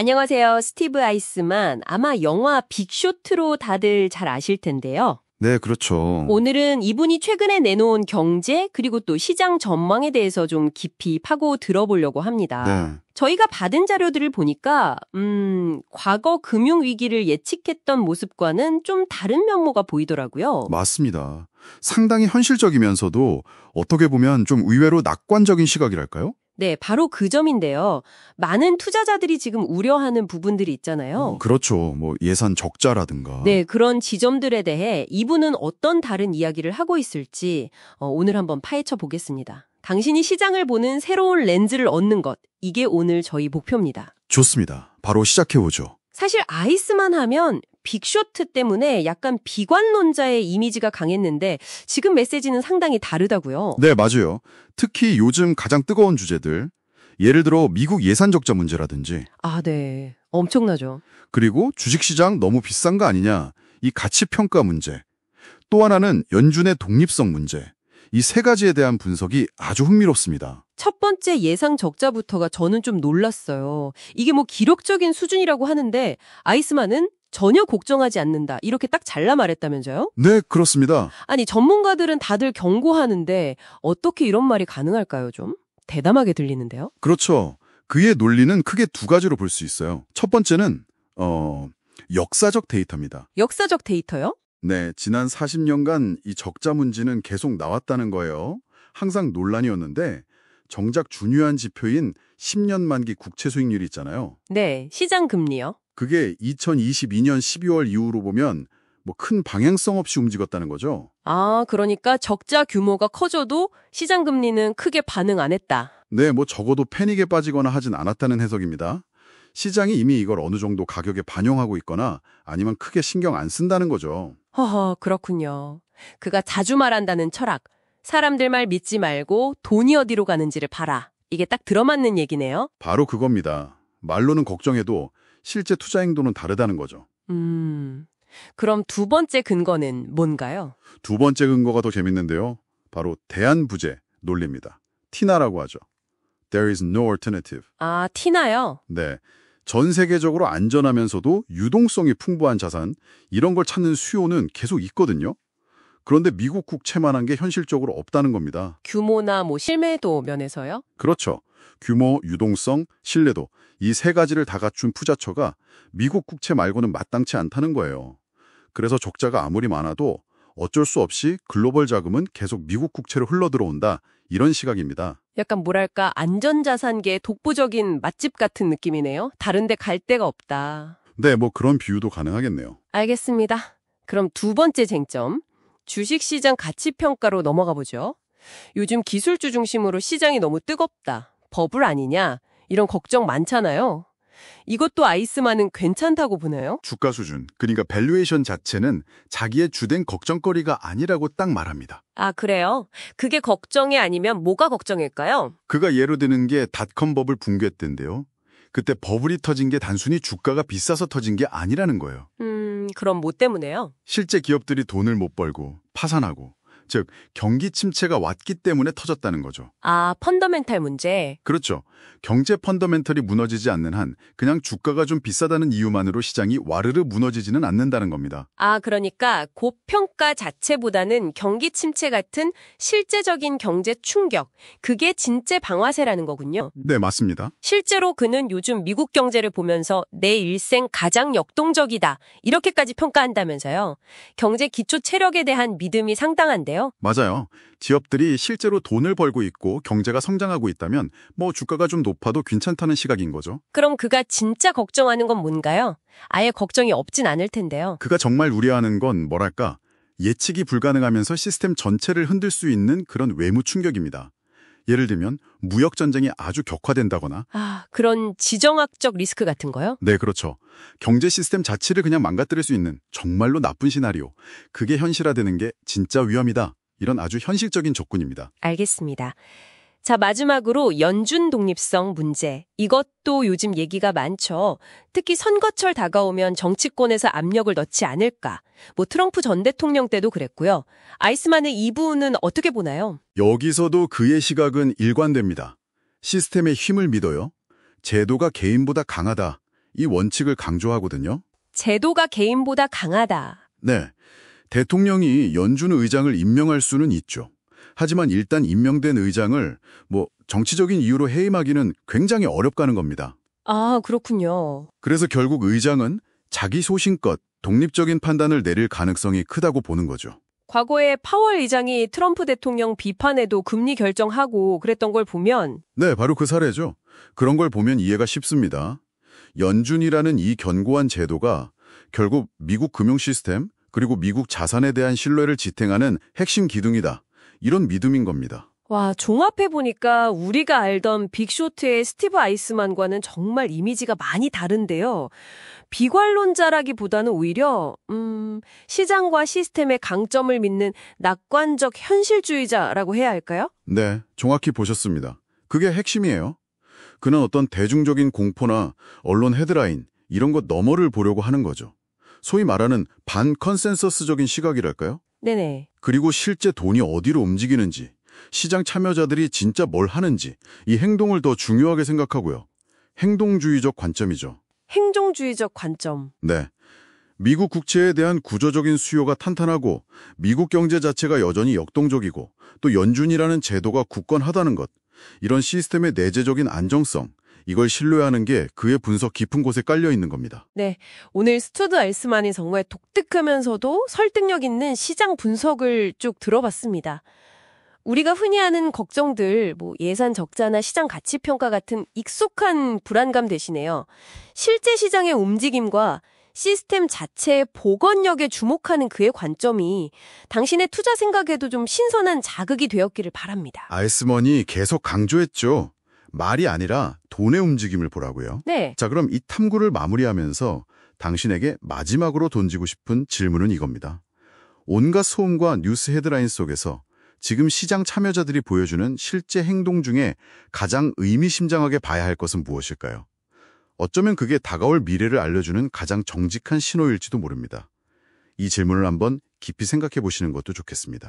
안녕하세요. 스티브 아이스만. 아마 영화 빅쇼트로 다들 잘 아실 텐데요. 네, 그렇죠. 오늘은 이분이 최근에 내놓은 경제 그리고 또 시장 전망에 대해서 좀 깊이 파고 들어보려고 합니다. 네. 저희가 받은 자료들을 보니까 과거 금융위기를 예측했던 모습과는 좀 다른 면모가 보이더라고요. 맞습니다. 상당히 현실적이면서도 어떻게 보면 좀 의외로 낙관적인 시각이랄까요? 네, 바로 그 점인데요. 많은 투자자들이 지금 우려하는 부분들이 있잖아요. 그렇죠. 뭐 예산 적자라든가. 네, 그런 지점들에 대해 이분은 어떤 다른 이야기를 하고 있을지 오늘 한번 파헤쳐 보겠습니다. 당신이 시장을 보는 새로운 렌즈를 얻는 것, 이게 오늘 저희 목표입니다. 좋습니다. 바로 시작해보죠. 사실 아이스만 하면 빅쇼트 때문에 약간 비관론자의 이미지가 강했는데 지금 메시지는 상당히 다르다고요. 네, 맞아요. 특히 요즘 가장 뜨거운 주제들, 예를 들어 미국 예산 적자 문제라든지, 아, 네. 엄청나죠. 그리고 주식시장 너무 비싼 거 아니냐, 이 가치평가 문제, 또 하나는 연준의 독립성 문제, 이 세 가지에 대한 분석이 아주 흥미롭습니다. 첫 번째 예상 적자부터가 저는 좀 놀랐어요. 이게 뭐 기록적인 수준이라고 하는데 아이스만은 전혀 걱정하지 않는다. 이렇게 딱 잘라 말했다면서요? 네, 그렇습니다. 아니, 전문가들은 다들 경고하는데 어떻게 이런 말이 가능할까요, 좀? 대담하게 들리는데요? 그렇죠. 그의 논리는 크게 두 가지로 볼 수 있어요. 첫 번째는 역사적 데이터입니다. 역사적 데이터요? 네, 지난 40년간 이 적자 문제는 계속 나왔다는 거예요. 항상 논란이었는데 정작 중요한 지표인 10년 만기 국채 수익률이 있잖아요. 네, 시장 금리요. 그게 2022년 12월 이후로 보면 뭐 큰 방향성 없이 움직였다는 거죠. 아, 그러니까 적자 규모가 커져도 시장 금리는 크게 반응 안 했다. 네, 뭐 적어도 패닉에 빠지거나 하진 않았다는 해석입니다. 시장이 이미 이걸 어느 정도 가격에 반영하고 있거나 아니면 크게 신경 안 쓴다는 거죠. 허허, 그렇군요. 그가 자주 말한다는 철학. 사람들 말 믿지 말고 돈이 어디로 가는지를 봐라. 이게 딱 들어맞는 얘기네요. 바로 그겁니다. 말로는 걱정해도 실제 투자 행동은 다르다는 거죠. 그럼 두 번째 근거는 뭔가요? 두 번째 근거가 더 재밌는데요. 바로 대안부재 논리입니다. 티나라고 하죠. There is no alternative. 아, 티나요? 네. 전 세계적으로 안전하면서도 유동성이 풍부한 자산, 이런 걸 찾는 수요는 계속 있거든요. 그런데 미국 국채만한 게 현실적으로 없다는 겁니다. 규모나 뭐 실매도 면에서요? 그렇죠. 규모, 유동성, 신뢰도, 이 세 가지를 다 갖춘 투자처가 미국 국채 말고는 마땅치 않다는 거예요. 그래서 적자가 아무리 많아도 어쩔 수 없이 글로벌 자금은 계속 미국 국채로 흘러들어온다. 이런 시각입니다. 약간 뭐랄까 안전자산계의 독보적인 맛집 같은 느낌이네요. 다른 데 갈 데가 없다. 네, 뭐 그런 비유도 가능하겠네요. 알겠습니다. 그럼 두 번째 쟁점. 주식시장 가치평가로 넘어가 보죠. 요즘 기술주 중심으로 시장이 너무 뜨겁다. 버블 아니냐? 이런 걱정 많잖아요. 이것도 아이스만은 괜찮다고 보나요? 주가 수준, 그러니까 밸류에이션 자체는 자기의 주된 걱정거리가 아니라고 딱 말합니다. 아, 그래요? 그게 걱정이 아니면 뭐가 걱정일까요? 그가 예로 드는 게 닷컴 버블 붕괴 때인데요. 그때 버블이 터진 게 단순히 주가가 비싸서 터진 게 아니라는 거예요. 그럼 뭐 때문에요? 실제 기업들이 돈을 못 벌고 파산하고, 즉 경기 침체가 왔기 때문에 터졌다는 거죠. 아, 펀더멘탈 문제. 그렇죠. 경제 펀더멘털이 무너지지 않는 한 그냥 주가가 좀 비싸다는 이유만으로 시장이 와르르 무너지지는 않는다는 겁니다. 아, 그러니까 고평가 자체보다는 경기 침체 같은 실제적인 경제 충격, 그게 진짜 방아쇠라는 거군요. 네, 맞습니다. 실제로 그는 요즘 미국 경제를 보면서 내 일생 가장 역동적이다, 이렇게까지 평가한다면서요. 경제 기초 체력에 대한 믿음이 상당한데요. 맞아요. 기업들이 실제로 돈을 벌고 있고 경제가 성장하고 있다면 뭐 주가가 좀 높아도 괜찮다는 시각인 거죠. 그럼 그가 진짜 걱정하는 건 뭔가요? 아예 걱정이 없진 않을 텐데요. 그가 정말 우려하는 건 뭐랄까, 예측이 불가능하면서 시스템 전체를 흔들 수 있는 그런 외무 충격입니다. 예를 들면 무역 전쟁이 아주 격화된다거나. 아, 그런 지정학적 리스크 같은 거요? 네, 그렇죠. 경제 시스템 자체를 그냥 망가뜨릴 수 있는 정말로 나쁜 시나리오. 그게 현실화되는 게 진짜 위험이다. 이런 아주 현실적인 조건입니다. 알겠습니다. 자, 마지막으로 연준 독립성 문제. 이것도 요즘 얘기가 많죠. 특히 선거철 다가오면 정치권에서 압력을 넣지 않을까. 뭐 트럼프 전 대통령 때도 그랬고요. 아이스만의 이 부분은 어떻게 보나요? 여기서도 그의 시각은 일관됩니다. 시스템의 힘을 믿어요. 제도가 개인보다 강하다. 이 원칙을 강조하거든요. 제도가 개인보다 강하다. 네, 대통령이 연준 의장을 임명할 수는 있죠. 하지만 일단 임명된 의장을 정치적인 이유로 해임하기는 굉장히 어렵다는 겁니다. 아, 그렇군요. 그래서 결국 의장은 자기 소신껏 독립적인 판단을 내릴 가능성이 크다고 보는 거죠. 과거에 파월 의장이 트럼프 대통령 비판에도 금리 결정하고 그랬던 걸 보면 네, 바로 그 사례죠. 그런 걸 보면 이해가 쉽습니다. 연준이라는 이 견고한 제도가 결국 미국 금융 시스템 그리고 미국 자산에 대한 신뢰를 지탱하는 핵심 기둥이다. 이런 믿음인 겁니다. 와, 종합해보니까 우리가 알던 빅쇼트의 스티브 아이스만과는 정말 이미지가 많이 다른데요. 비관론자라기보다는 오히려 시장과 시스템의 강점을 믿는 낙관적 현실주의자라고 해야 할까요? 네, 정확히 보셨습니다. 그게 핵심이에요. 그는 어떤 대중적인 공포나 언론 헤드라인 이런 것 너머를 보려고 하는 거죠. 소위 말하는 반컨센서스적인 시각이랄까요? 네네. 그리고 실제 돈이 어디로 움직이는지, 시장 참여자들이 진짜 뭘 하는지 이 행동을 더 중요하게 생각하고요. 행동주의적 관점이죠. 행동주의적 관점. 네. 미국 국채에 대한 구조적인 수요가 탄탄하고 미국 경제 자체가 여전히 역동적이고 또 연준이라는 제도가 굳건하다는 것. 이런 시스템의 내재적인 안정성, 이걸 신뢰하는 게 그의 분석 깊은 곳에 깔려 있는 겁니다. 네, 오늘 스튜드 알스만이 정말 독특하면서도 설득력 있는 시장 분석을 쭉 들어봤습니다. 우리가 흔히 하는 걱정들, 예산 적자나 시장 가치 평가 같은 익숙한 불안감 대신에요. 실제 시장의 움직임과 시스템 자체의 복원력에 주목하는 그의 관점이 당신의 투자 생각에도 좀 신선한 자극이 되었기를 바랍니다. 아이스먼이 계속 강조했죠. 말이 아니라 돈의 움직임을 보라고요. 네. 자, 그럼 이 탐구를 마무리하면서 당신에게 마지막으로 던지고 싶은 질문은 이겁니다. 온갖 소음과 뉴스 헤드라인 속에서 지금 시장 참여자들이 보여주는 실제 행동 중에 가장 의미심장하게 봐야 할 것은 무엇일까요? 어쩌면 그게 다가올 미래를 알려주는 가장 정직한 신호일지도 모릅니다. 이 질문을 한번 깊이 생각해 보시는 것도 좋겠습니다.